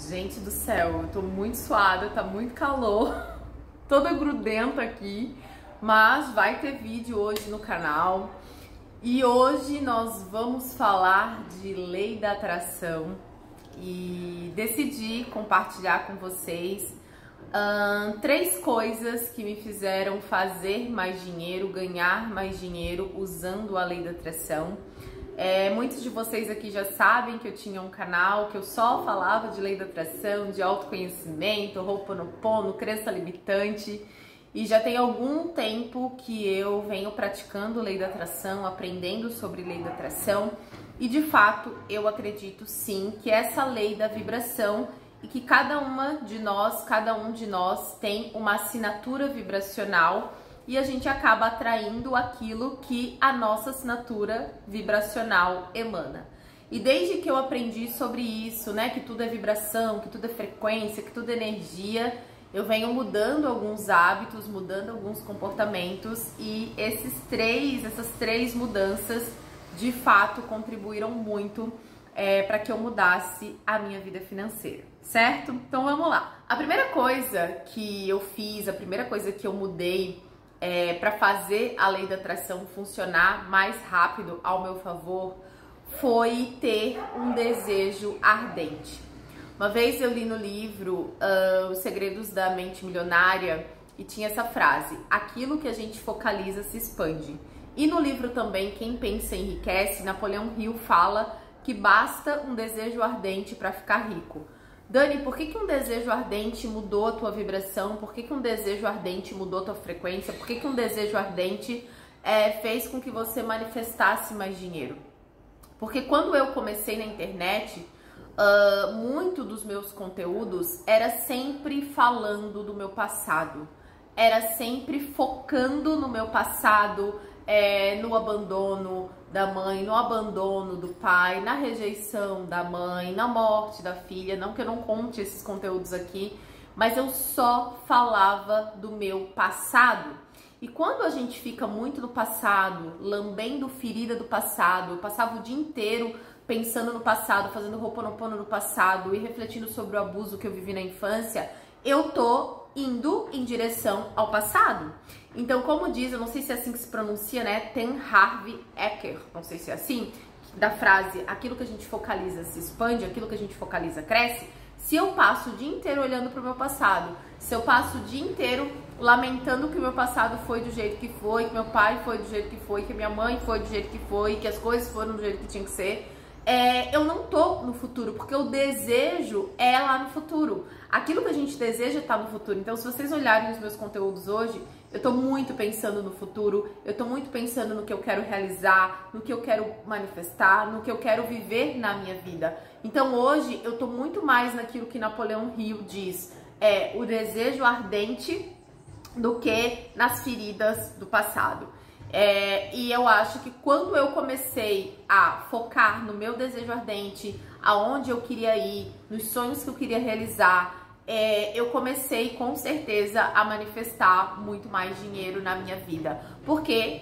Gente do céu, eu tô muito suada, tá muito calor, toda grudenta aqui, mas vai ter vídeo hoje no canal. E hoje nós vamos falar de lei da atração e decidi compartilhar com vocês 3 coisas que me fizeram fazer mais dinheiro, ganhar mais dinheiro usando a lei da atração. Muitos de vocês aqui já sabem que eu tinha um canal que eu só falava de lei da atração, de autoconhecimento, Ho'oponopono, crença limitante, e já tem algum tempo que eu venho praticando lei da atração, aprendendo sobre lei da atração, e de fato eu acredito sim que essa lei da vibração e que cada um de nós tem uma assinatura vibracional e a gente acaba atraindo aquilo que a nossa assinatura vibracional emana. E desde que eu aprendi sobre isso, né, que tudo é vibração, que tudo é frequência, que tudo é energia, eu venho mudando alguns hábitos, mudando alguns comportamentos e essas três mudanças de fato contribuíram muito para que eu mudasse a minha vida financeira, certo? Então vamos lá. A primeira coisa que eu fiz, a primeira coisa que eu mudei para fazer a lei da atração funcionar mais rápido ao meu favor foi ter um desejo ardente. Uma vez eu li no livro Os Segredos da Mente Milionária e tinha essa frase: aquilo que a gente focaliza se expande. E no livro também Quem Pensa Enriquece, Napoleão Hill fala que basta um desejo ardente para ficar rico. Dani, por que um desejo ardente mudou a tua vibração? Por que um desejo ardente mudou a tua frequência? Por que um desejo ardente fez com que você manifestasse mais dinheiro? Porque quando eu comecei na internet, muito dos meus conteúdos era sempre falando do meu passado. Era sempre focando no meu passado, no abandono da mãe, no abandono do pai, na rejeição da mãe, na morte da filha. Não que eu não conte esses conteúdos aqui, mas eu só falava do meu passado. E quando a gente fica muito no passado, lambendo ferida do passado, eu passava o dia inteiro pensando no passado, fazendo Ho'oponopono no passado e refletindo sobre o abuso que eu vivi na infância, eu tô indo em direção ao passado. Então, como diz, eu não sei se é assim que se pronuncia, né? Tem Harvey Eker, não sei se é assim, da frase: aquilo que a gente focaliza se expande, aquilo que a gente focaliza cresce. Se eu passo o dia inteiro olhando para o meu passado, se eu passo o dia inteiro lamentando que o meu passado foi do jeito que foi, que meu pai foi do jeito que foi, que minha mãe foi do jeito que foi, que as coisas foram do jeito que tinha que ser, eu não tô no futuro, porque o desejo é lá no futuro. Aquilo que a gente deseja tá no futuro. Então, se vocês olharem os meus conteúdos hoje, eu tô muito pensando no futuro, eu tô muito pensando no que eu quero realizar, no que eu quero manifestar, no que eu quero viver na minha vida. Então, hoje, eu tô muito mais naquilo que Napoleão Hill diz, o desejo ardente, do que nas feridas do passado. E eu acho que quando eu comecei a focar no meu desejo ardente, aonde eu queria ir, nos sonhos que eu queria realizar, eu comecei com certeza a manifestar muito mais dinheiro na minha vida. Porque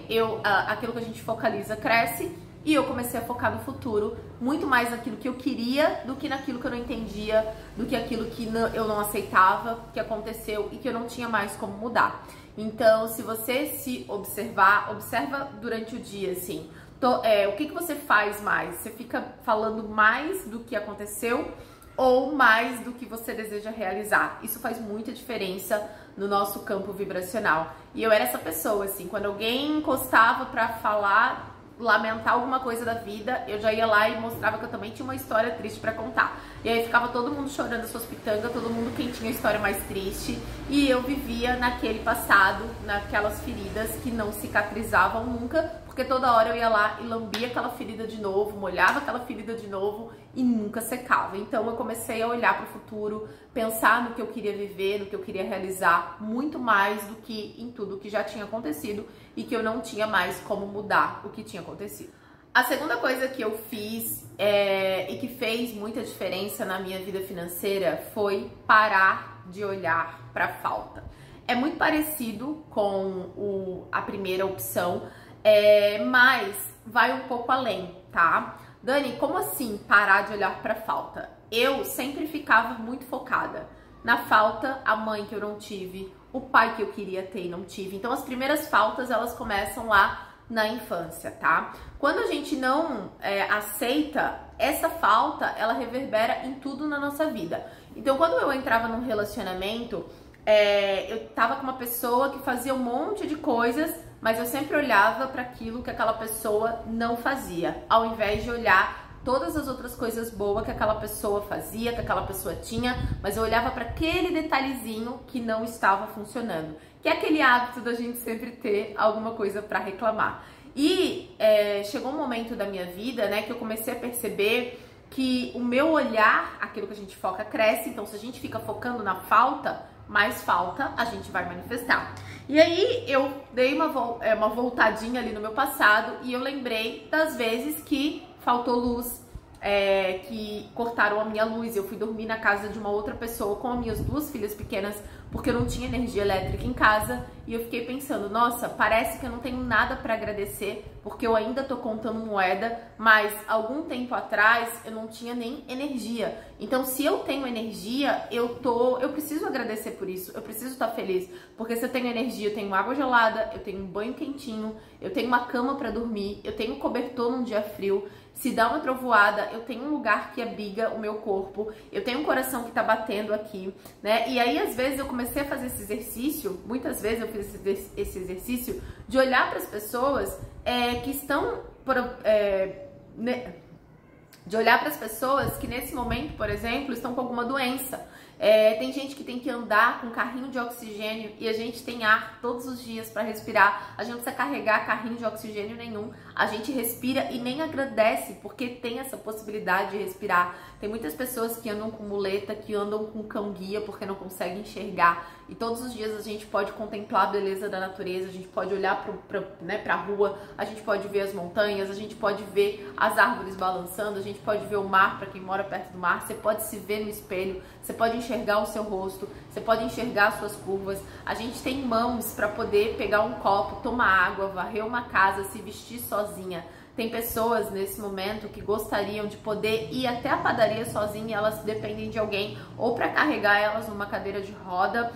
aquilo que a gente focaliza cresce e eu comecei a focar no futuro, muito mais naquilo que eu queria do que naquilo que eu não entendia, do que aquilo que eu não aceitava, que aconteceu e que eu não tinha mais como mudar. Então, se você se observa durante o dia, assim, o que você faz mais? Você fica falando mais do que aconteceu ou mais do que você deseja realizar? Isso faz muita diferença no nosso campo vibracional. E eu era essa pessoa, assim, quando alguém encostava pra falar, lamentar alguma coisa da vida, eu já ia lá e mostrava que eu também tinha uma história triste pra contar. E aí ficava todo mundo chorando as suas pitangas, todo mundo quem tinha a história mais triste, e eu vivia naquele passado, naquelas feridas que não cicatrizavam nunca, porque toda hora eu ia lá e lambia aquela ferida de novo, molhava aquela ferida de novo e nunca secava. Então eu comecei a olhar para o futuro, pensar no que eu queria viver, no que eu queria realizar, muito mais do que em tudo que já tinha acontecido e que eu não tinha mais como mudar o que tinha acontecido. A segunda coisa que eu fiz e que fez muita diferença na minha vida financeira foi parar de olhar para a falta. É muito parecido com a primeira opção, mas vai um pouco além, tá? Dani, como assim parar de olhar para a falta? Eu sempre ficava muito focada na falta, a mãe que eu não tive, o pai que eu queria ter e não tive. Então as primeiras faltas, elas começam lá na infância, tá? Quando a gente não aceita essa falta, ela reverbera em tudo na nossa vida. Então quando eu entrava num relacionamento, eu tava com uma pessoa que fazia um monte de coisas, mas eu sempre olhava para aquilo que aquela pessoa não fazia, ao invés de olhar todas as outras coisas boas que aquela pessoa fazia, que aquela pessoa tinha, mas eu olhava para aquele detalhezinho que não estava funcionando, que é aquele hábito da gente sempre ter alguma coisa para reclamar. E chegou um momento da minha vida, né, que eu comecei a perceber que o meu olhar, aquilo que a gente foca, cresce. Então, se a gente fica focando na falta, mais falta a gente vai manifestar. E aí eu dei uma voltadinha ali no meu passado e eu lembrei das vezes que faltou luz, que cortaram a minha luz. Eu fui dormir na casa de uma outra pessoa com as minhas duas filhas pequenas porque eu não tinha energia elétrica em casa, e eu fiquei pensando, nossa, parece que eu não tenho nada para agradecer porque eu ainda tô contando moeda, mas algum tempo atrás eu não tinha nem energia. Então, se eu tenho energia, eu preciso agradecer por isso, eu preciso estar feliz, porque se eu tenho energia, eu tenho água gelada, eu tenho um banho quentinho, eu tenho uma cama para dormir, eu tenho um cobertor num dia frio. Se dá uma trovoada, eu tenho um lugar que abriga o meu corpo, eu tenho um coração que tá batendo aqui, né? E aí, às vezes, eu comecei a fazer esse exercício, muitas vezes eu fiz esse exercício de olhar para as pessoas que estão... de olhar para as pessoas que nesse momento, por exemplo, estão com alguma doença. Tem gente que tem que andar com carrinho de oxigênio e a gente tem ar todos os dias para respirar. A gente não precisa carregar carrinho de oxigênio nenhum. A gente respira e nem agradece porque tem essa possibilidade de respirar. Tem muitas pessoas que andam com muleta, que andam com cão-guia porque não conseguem enxergar. E todos os dias a gente pode contemplar a beleza da natureza, a gente pode olhar para a rua, a gente pode ver as montanhas, a gente pode ver as árvores balançando, a gente pode ver o mar para quem mora perto do mar, você pode se ver no espelho, você pode enxergar o seu rosto, você pode enxergar as suas curvas. A gente tem mãos para poder pegar um copo, tomar água, varrer uma casa, se vestir sozinha. Tem pessoas nesse momento que gostariam de poder ir até a padaria sozinha e elas dependem de alguém ou para carregar elas numa cadeira de roda,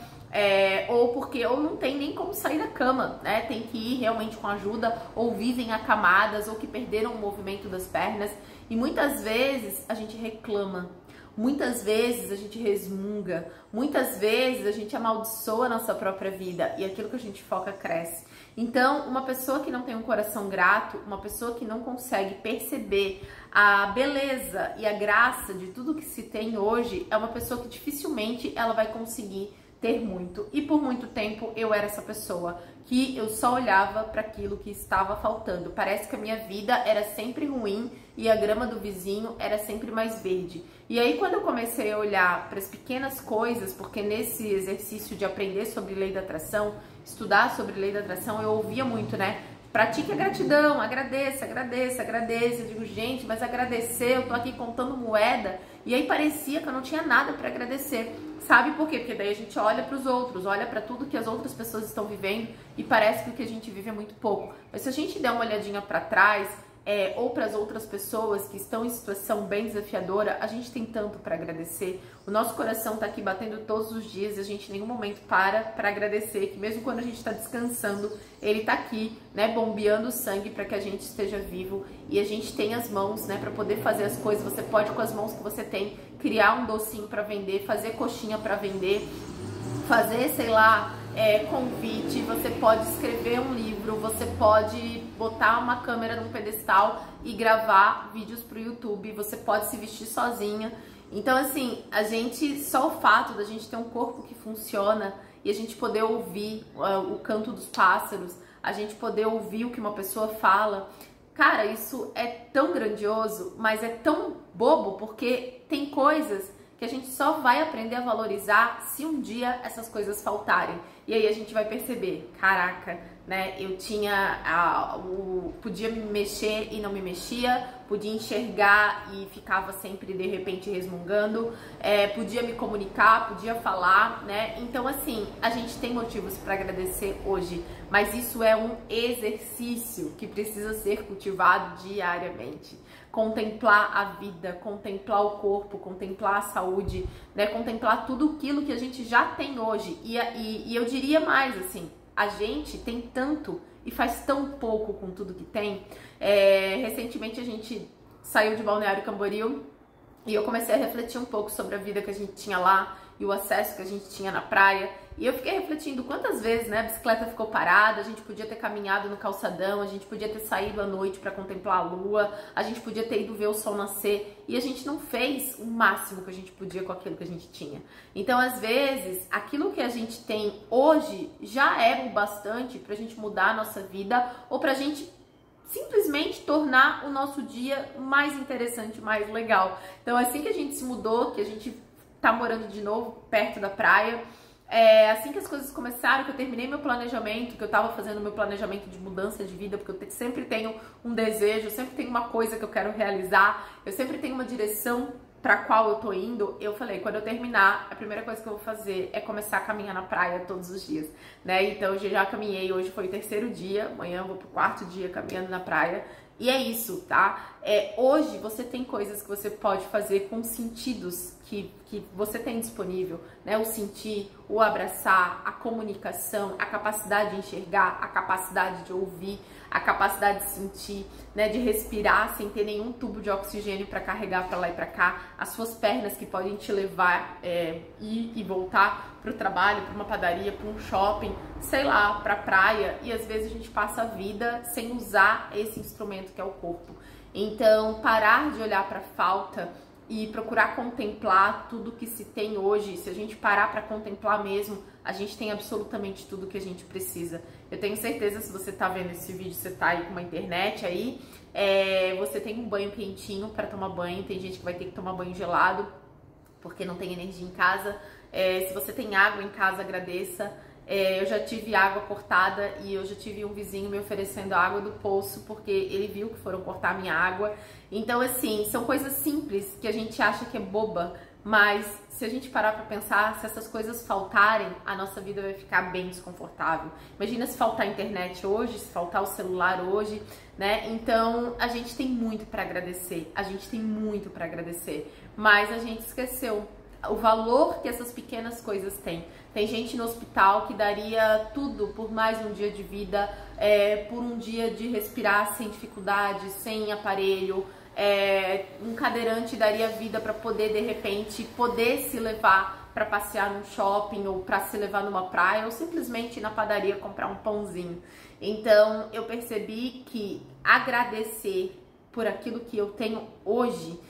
ou não tem nem como sair da cama, né? Tem que ir realmente com ajuda, ou vivem acamadas, ou que perderam o movimento das pernas. E muitas vezes a gente reclama, muitas vezes a gente resmunga, muitas vezes a gente amaldiçoa a nossa própria vida e aquilo que a gente foca cresce. Então, uma pessoa que não tem um coração grato, uma pessoa que não consegue perceber a beleza e a graça de tudo que se tem hoje, é uma pessoa que dificilmente ela vai conseguir ter muito. E por muito tempo eu era essa pessoa que eu só olhava para aquilo que estava faltando. Parece que a minha vida era sempre ruim e a grama do vizinho era sempre mais verde. E aí quando eu comecei a olhar para as pequenas coisas, porque nesse exercício de aprender sobre lei da atração, estudar sobre lei da atração, eu ouvia muito, né? Pratique a gratidão, agradeça, agradeça, agradeça. Eu digo, gente, mas agradecer, eu tô aqui contando moeda. E aí parecia que eu não tinha nada para agradecer. Sabe por quê? Porque daí a gente olha para os outros, olha para tudo que as outras pessoas estão vivendo e parece que o que a gente vive é muito pouco. Mas se a gente der uma olhadinha para trás, ou para as outras pessoas que estão em situação bem desafiadora, a gente tem tanto para agradecer. O nosso coração está aqui batendo todos os dias e a gente em nenhum momento para agradecer, que mesmo quando a gente está descansando, ele está aqui, né, bombeando sangue para que a gente esteja vivo e a gente tem as mãos, né, para poder fazer as coisas. Você pode, com as mãos que você tem, criar um docinho para vender, fazer coxinha para vender, fazer, sei lá, convite, você pode escrever um livro, você pode botar uma câmera num pedestal e gravar vídeos pro YouTube, você pode se vestir sozinha. Então, assim, só o fato da gente ter um corpo que funciona e a gente poder ouvir o canto dos pássaros, a gente poder ouvir o que uma pessoa fala, cara, isso é tão grandioso, mas é tão bobo, porque tem coisas que a gente só vai aprender a valorizar se um dia essas coisas faltarem. E aí a gente vai perceber, caraca, né, eu podia me mexer e não me mexia, podia enxergar e ficava sempre de repente resmungando, podia me comunicar, podia falar, né? Então, assim, a gente tem motivos para agradecer hoje, mas isso é um exercício que precisa ser cultivado diariamente. contemplar a vida, contemplar o corpo, contemplar a saúde, né? Contemplar tudo aquilo que a gente já tem hoje. E eu diria mais, assim, a gente tem tanto e faz tão pouco com tudo que tem. Recentemente a gente saiu de Balneário Camboriú e eu comecei a refletir um pouco sobre a vida que a gente tinha lá e o acesso que a gente tinha na praia. E eu fiquei refletindo quantas vezes, né, a bicicleta ficou parada, a gente podia ter caminhado no calçadão, a gente podia ter saído à noite para contemplar a lua, a gente podia ter ido ver o sol nascer e a gente não fez o máximo que a gente podia com aquilo que a gente tinha. Então, às vezes, aquilo que a gente tem hoje já é o bastante pra gente mudar a nossa vida ou pra gente simplesmente tornar o nosso dia mais interessante, mais legal. Então, assim que a gente se mudou, que a gente tá morando de novo perto da praia, assim que as coisas começaram, que eu terminei meu planejamento, que eu tava fazendo meu planejamento de mudança de vida, porque eu sempre tenho um desejo, eu sempre tenho uma coisa que eu quero realizar, eu sempre tenho uma direção pra qual eu tô indo. Eu falei, quando eu terminar, a primeira coisa que eu vou fazer é começar a caminhar na praia todos os dias, né? Então eu já caminhei, hoje foi o 3º dia, amanhã eu vou pro 4º dia caminhando na praia. E é isso, tá? Hoje você tem coisas que você pode fazer com sentidos que você tem disponível, né? O sentir, o abraçar, a comunicação, a capacidade de enxergar, a capacidade de ouvir, a capacidade de sentir, né? De respirar sem ter nenhum tubo de oxigênio para carregar para lá e para cá, as suas pernas que podem te levar ir e voltar para o trabalho, para uma padaria, para um shopping, sei lá, para a praia, e às vezes a gente passa a vida sem usar esse instrumento que é o corpo. Então, parar de olhar para a falta e procurar contemplar tudo que se tem hoje. Se a gente parar para contemplar mesmo, a gente tem absolutamente tudo que a gente precisa. Eu tenho certeza, se você tá vendo esse vídeo, você tá aí com uma internet aí, você tem um banho quentinho para tomar banho. Tem gente que vai ter que tomar banho gelado porque não tem energia em casa. Se você tem água em casa, agradeça. Eu já tive água cortada e eu já tive um vizinho me oferecendo água do poço porque ele viu que foram cortar a minha água. Então, assim, são coisas simples que a gente acha que é boba, mas se a gente parar pra pensar, se essas coisas faltarem, a nossa vida vai ficar bem desconfortável. Imagina se faltar a internet hoje, se faltar o celular hoje, né? Então, a gente tem muito pra agradecer, mas a gente esqueceu o valor que essas pequenas coisas têm. Tem gente no hospital que daria tudo por mais um dia de vida, por um dia de respirar sem dificuldade, sem aparelho. Um cadeirante daria vida para poder, de repente, poder se levar para passear num shopping ou para se levar numa praia ou simplesmente ir na padaria comprar um pãozinho. Então, eu percebi que agradecer por aquilo que eu tenho hoje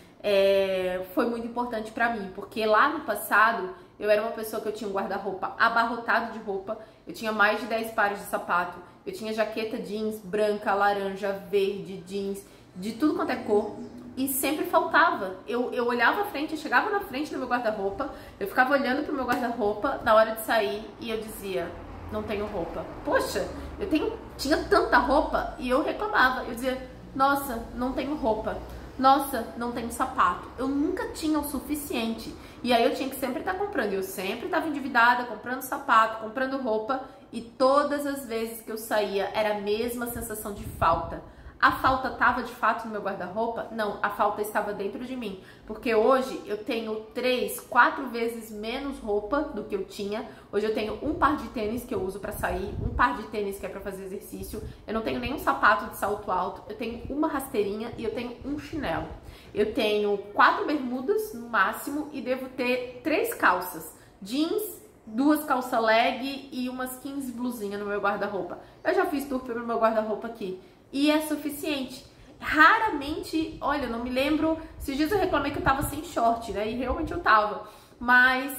foi muito importante para mim, porque lá no passado eu era uma pessoa que eu tinha um guarda-roupa abarrotado de roupa, eu tinha mais de 10 pares de sapato, eu tinha jaqueta jeans branca, laranja, verde, jeans, de tudo quanto é cor, e sempre faltava. Eu olhava à frente, eu chegava na frente do meu guarda-roupa, eu ficava olhando pro meu guarda-roupa na hora de sair e eu dizia, não tenho roupa. Poxa, tinha tanta roupa, e eu reclamava, eu dizia, nossa, não tenho roupa. Nossa, não tenho sapato. Eu nunca tinha o suficiente. E aí eu tinha que sempre estar comprando. Eu sempre estava endividada, comprando sapato, comprando roupa. E todas as vezes que eu saía era a mesma sensação de falta. A falta estava de fato no meu guarda-roupa? Não, a falta estava dentro de mim. Porque hoje eu tenho 3, 4 vezes menos roupa do que eu tinha. Hoje eu tenho um par de tênis que eu uso para sair, um par de tênis que é para fazer exercício. Eu não tenho nenhum sapato de salto alto. Eu tenho uma rasteirinha e eu tenho um chinelo. Eu tenho 4 bermudas no máximo e devo ter 3 calças. Jeans, 2 calça leg e umas 15 blusinhas no meu guarda-roupa. Eu já fiz tour pelo meu guarda-roupa aqui. E é suficiente. Raramente, olha, eu não me lembro, esses dias eu reclamei que eu tava sem short, né? E realmente eu tava. Mas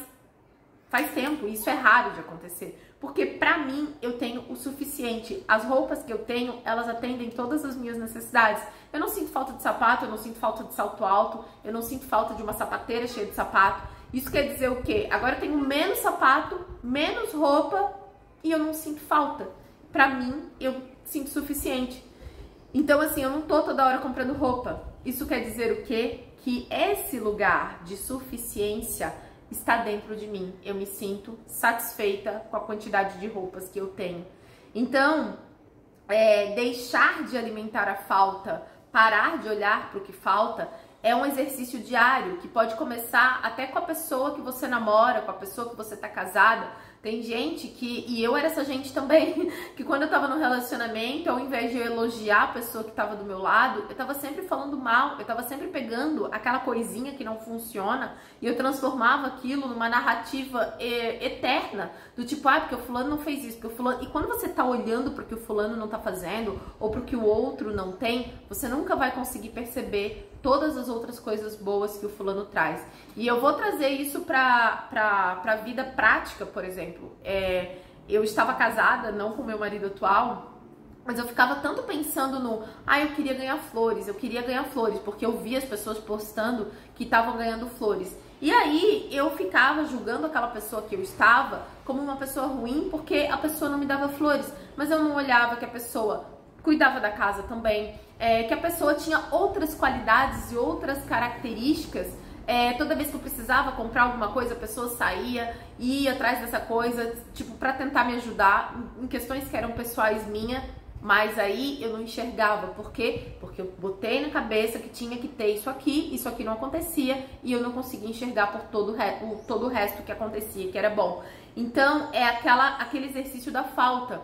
faz tempo, isso é raro de acontecer. Porque pra mim, eu tenho o suficiente. As roupas que eu tenho, elas atendem todas as minhas necessidades. Eu não sinto falta de sapato, eu não sinto falta de salto alto, eu não sinto falta de uma sapateira cheia de sapato. Isso quer dizer o quê? Agora eu tenho menos sapato, menos roupa e eu não sinto falta. Pra mim, eu sinto suficiente. Então, assim, eu não tô toda hora comprando roupa. Isso quer dizer o quê? Que esse lugar de suficiência está dentro de mim. Eu me sinto satisfeita com a quantidade de roupas que eu tenho. Então, deixar de alimentar a falta, parar de olhar para o que falta é um exercício diário que pode começar até com a pessoa que você namora, com a pessoa que você tá casada. Tem gente que, e eu era essa gente também, que quando eu tava no relacionamento, ao invés de eu elogiar a pessoa que tava do meu lado, eu tava sempre falando mal, eu tava sempre pegando aquela coisinha que não funciona e eu transformava aquilo numa narrativa eterna, do tipo, porque o fulano não fez isso, porque o fulano... E quando você tá olhando pro que o fulano não tá fazendo, ou pro que o outro não tem, você nunca vai conseguir perceber todas as outras coisas boas que o fulano traz. E eu vou trazer isso pra vida prática, por exemplo. Eu estava casada, não com meu marido atual, mas eu ficava tanto pensando no... eu queria ganhar flores, porque eu via as pessoas postando que estavam ganhando flores. E aí eu ficava julgando aquela pessoa que eu estava como uma pessoa ruim, porque a pessoa não me dava flores. Mas eu não olhava que a pessoa cuidava da casa também, que a pessoa tinha outras qualidades e outras características. Toda vez que eu precisava comprar alguma coisa, a pessoa saía e ia atrás dessa coisa, tipo, pra tentar me ajudar em questões que eram pessoais minhas, mas aí eu não enxergava. Por quê? Porque eu botei na cabeça que tinha que ter isso aqui não acontecia e eu não conseguia enxergar por todo o resto que acontecia, que era bom. Então, aquele exercício da falta.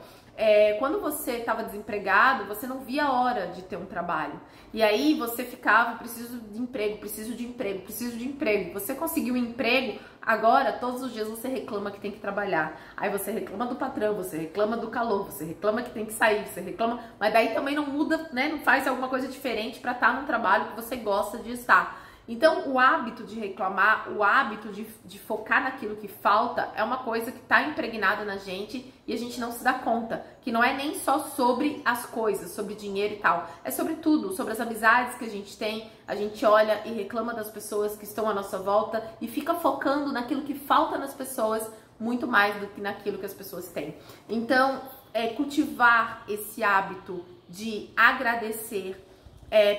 Quando você estava desempregado, você não via a hora de ter um trabalho. E aí você ficava, preciso de emprego, preciso de emprego, preciso de emprego. Você conseguiu um emprego, agora todos os dias você reclama que tem que trabalhar. Aí você reclama do patrão, você reclama do calor, você reclama que tem que sair, você reclama... Mas daí também não muda, né? Não faz alguma coisa diferente para estar num trabalho que você gosta de estar. Então, o hábito de reclamar, o hábito de focar naquilo que falta é uma coisa que está impregnada na gente e a gente não se dá conta. Que não é nem só sobre as coisas, sobre dinheiro e tal. É sobre tudo, sobre as amizades que a gente tem. A gente olha e reclama das pessoas que estão à nossa volta e fica focando naquilo que falta nas pessoas muito mais do que naquilo que as pessoas têm. Então, cultivar esse hábito de agradecer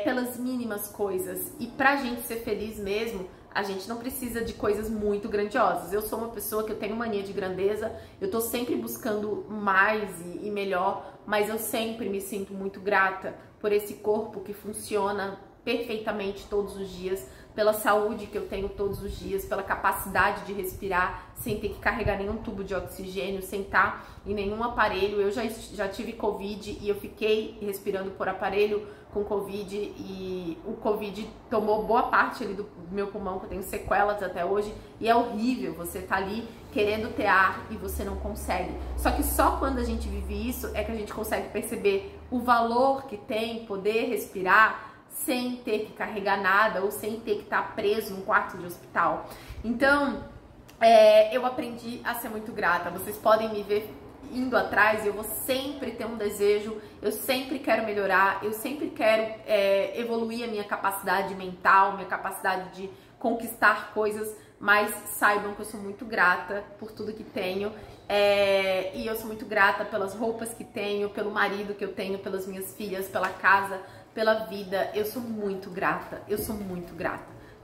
pelas mínimas coisas. E pra gente ser feliz mesmo, a gente não precisa de coisas muito grandiosas. Eu sou uma pessoa que eu tenho mania de grandeza, eu tô sempre buscando mais e melhor, mas eu sempre me sinto muito grata por esse corpo que funciona perfeitamente todos os dias, pela saúde que eu tenho todos os dias, pela capacidade de respirar sem ter que carregar nenhum tubo de oxigênio, sem estar em nenhum aparelho. Eu já tive Covid e eu fiquei respirando por aparelho com Covid e o Covid tomou boa parte ali do meu pulmão, que eu tenho sequelas até hoje, e é horrível você tá ali querendo ter ar e você não consegue. Só que só quando a gente vive isso é que a gente consegue perceber o valor que tem poder respirar sem ter que carregar nada ou sem ter que estar preso num quarto de hospital. Então, eu aprendi a ser muito grata. Vocês podem me ver indo atrás e eu vou sempre ter um desejo, eu sempre quero melhorar, eu sempre quero evoluir a minha capacidade mental, minha capacidade de conquistar coisas, mas saibam que eu sou muito grata por tudo que tenho. E eu sou muito grata pelas roupas que tenho, pelo marido que eu tenho, pelas minhas filhas, pela casa, pela vida. Eu sou muito grata,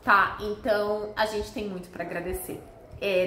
tá? Então a gente tem muito para agradecer.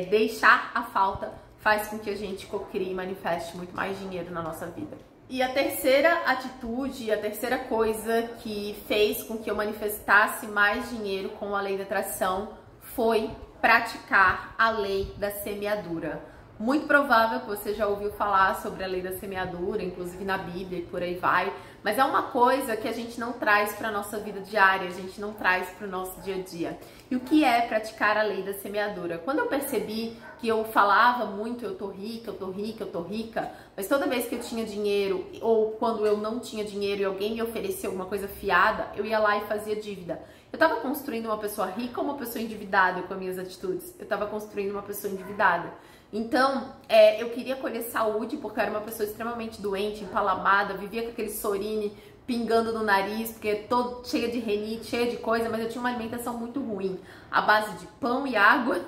Deixar a falta faz com que a gente cocrie e manifeste muito mais dinheiro na nossa vida. E a terceira atitude, a terceira coisa que fez com que eu manifestasse mais dinheiro com a lei da atração foi praticar a lei da semeadura. Muito provável que você já ouviu falar sobre a lei da semeadura, inclusive na Bíblia e por aí vai, mas é uma coisa que a gente não traz para a nossa vida diária, a gente não traz para o nosso dia a dia. E o que é praticar a lei da semeadura? Quando eu percebi que eu falava muito, eu tô rica, eu tô rica, eu tô rica, mas toda vez que eu tinha dinheiro ou quando eu não tinha dinheiro e alguém me oferecia alguma coisa fiada, eu ia lá e fazia dívida. Eu tava construindo uma pessoa rica ou uma pessoa endividada com as minhas atitudes? Eu tava construindo uma pessoa endividada. Então, eu queria colher saúde, porque eu era uma pessoa extremamente doente, empalamada, vivia com aquele sorine pingando no nariz, porque todo cheia de renite, cheia de coisa, mas eu tinha uma alimentação muito ruim, à base de pão e água,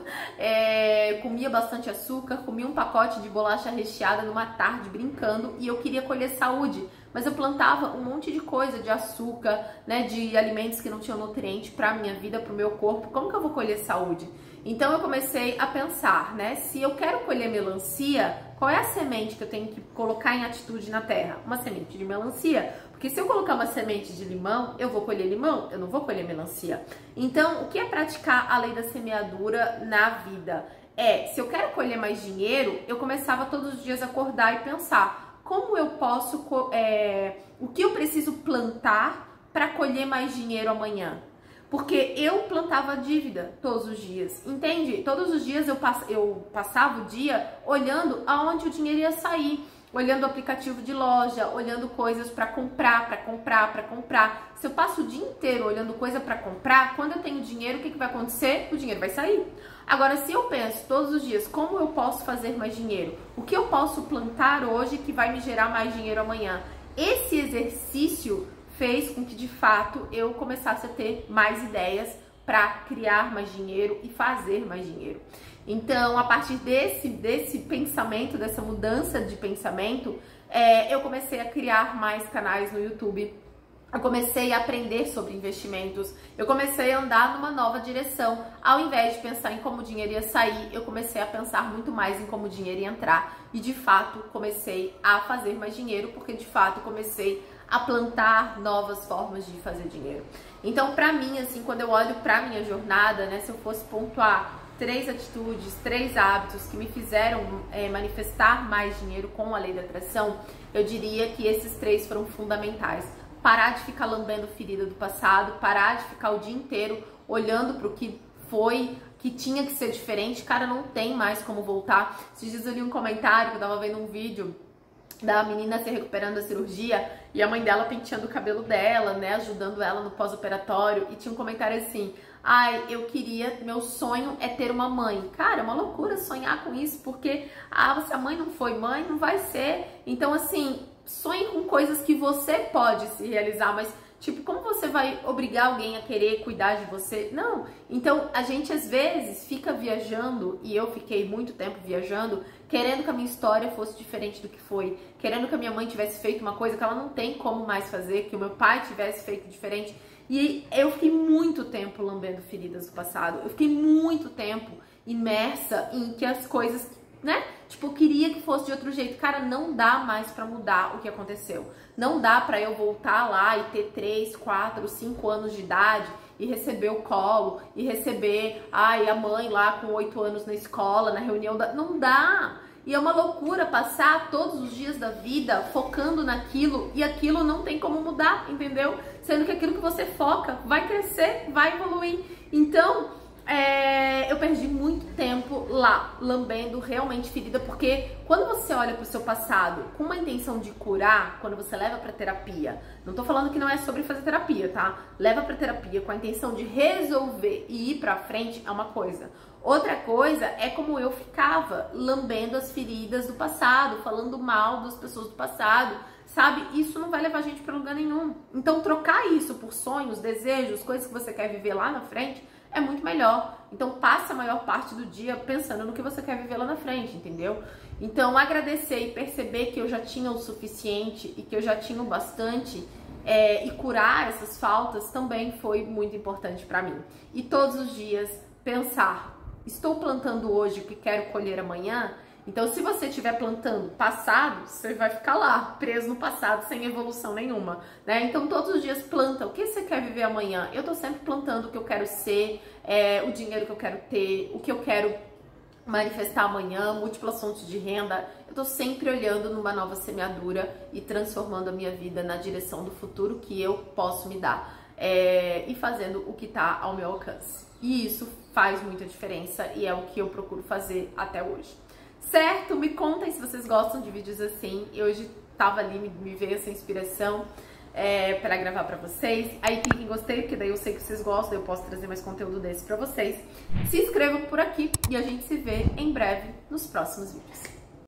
comia bastante açúcar, comia um pacote de bolacha recheada numa tarde brincando, e eu queria colher saúde, mas eu plantava um monte de coisa, de açúcar, né, de alimentos que não tinham nutriente pra minha vida, pro meu corpo. Como que eu vou colher saúde? Então eu comecei a pensar, né? Se eu quero colher melancia, qual é a semente que eu tenho que colocar em atitude na terra? Uma semente de melancia. Porque se eu colocar uma semente de limão, eu vou colher limão, eu não vou colher melancia. Então, o que é praticar a lei da semeadura na vida? Se eu quero colher mais dinheiro, eu começava todos os dias a acordar e pensar como eu posso, o que eu preciso plantar para colher mais dinheiro amanhã. Porque eu plantava dívida todos os dias, entende? Todos os dias eu passava o dia olhando aonde o dinheiro ia sair, olhando o aplicativo de loja, olhando coisas para comprar. Se eu passo o dia inteiro olhando coisa para comprar, quando eu tenho dinheiro, o que vai acontecer? O dinheiro vai sair. Agora, se eu penso todos os dias como eu posso fazer mais dinheiro, o que eu posso plantar hoje que vai me gerar mais dinheiro amanhã, esse exercício fez com que de fato eu começasse a ter mais ideias para criar mais dinheiro e fazer mais dinheiro. Então, a partir desse pensamento, dessa mudança de pensamento, eu comecei a criar mais canais no YouTube. Eu comecei a aprender sobre investimentos, eu comecei a andar numa nova direção. Ao invés de pensar em como o dinheiro ia sair, eu comecei a pensar muito mais em como o dinheiro ia entrar. E de fato comecei a fazer mais dinheiro, porque de fato comecei a plantar novas formas de fazer dinheiro. Então, pra mim, assim, quando eu olho pra minha jornada, né, se eu fosse pontuar 3 atitudes, 3 hábitos que me fizeram manifestar mais dinheiro com a lei da atração, eu diria que esses 3 foram fundamentais. Parar de ficar lambendo ferida do passado, parar de ficar o dia inteiro olhando para o que foi, que tinha que ser diferente. Cara, não tem mais como voltar. Esses dias eu li um comentário que eu tava vendo um vídeo da menina se recuperando da cirurgia e a mãe dela penteando o cabelo dela, né, ajudando ela no pós-operatório, e tinha um comentário assim: ai, meu sonho é ter uma mãe. Cara, é uma loucura sonhar com isso, porque se a mãe não foi mãe, não vai ser. Então, assim, sonhe com coisas que você pode se realizar, mas tipo, como você vai obrigar alguém a querer cuidar de você? Não. Então, a gente às vezes fica viajando, e eu fiquei muito tempo viajando, querendo que a minha história fosse diferente do que foi, querendo que a minha mãe tivesse feito uma coisa que ela não tem como mais fazer, que o meu pai tivesse feito diferente. E eu fiquei muito tempo lambendo feridas do passado. Eu fiquei muito tempo imersa em que as coisas, né? Tipo, eu queria que fosse de outro jeito. Cara, não dá mais pra mudar o que aconteceu. Não dá pra eu voltar lá e ter 3, 4, 5 anos de idade e receber o colo, e receber, a mãe lá com 8 anos na escola, na reunião da... Não dá! E é uma loucura passar todos os dias da vida focando naquilo, e aquilo não tem como mudar, entendeu? Sendo que aquilo que você foca vai crescer, vai evoluir. Então, eu perdi muito tempo lá, lambendo realmente ferida, porque quando você olha pro seu passado com uma intenção de curar, quando você leva pra terapia, não tô falando que não é sobre fazer terapia, tá? Leva pra terapia com a intenção de resolver e ir pra frente, é uma coisa. Outra coisa é como eu ficava lambendo as feridas do passado, falando mal das pessoas do passado, sabe? Isso não vai levar a gente pra lugar nenhum. Então, trocar isso por sonhos, desejos, coisas que você quer viver lá na frente, é muito melhor. Então, passa a maior parte do dia pensando no que você quer viver lá na frente, entendeu? Então, agradecer e perceber que eu já tinha o suficiente e que eu já tinha o bastante, e curar essas faltas também foi muito importante pra mim. E todos os dias pensar: estou plantando hoje o que quero colher amanhã? Então, se você estiver plantando passado, você vai ficar lá, preso no passado, sem evolução nenhuma, né? Então, todos os dias planta o que você quer viver amanhã. Eu tô sempre plantando o que eu quero ser, o dinheiro que eu quero ter, o que eu quero manifestar amanhã, múltiplas fontes de renda. Eu tô sempre olhando numa nova semeadura e transformando a minha vida na direção do futuro que eu posso me dar, e fazendo o que tá ao meu alcance. E isso faz muita diferença e é o que eu procuro fazer até hoje. Certo? Me contem se vocês gostam de vídeos assim. E hoje tava ali, me veio essa inspiração para gravar pra vocês. Aí clique em gostei, porque daí eu sei que vocês gostam, eu posso trazer mais conteúdo desse pra vocês. Se inscrevam por aqui e a gente se vê em breve nos próximos vídeos.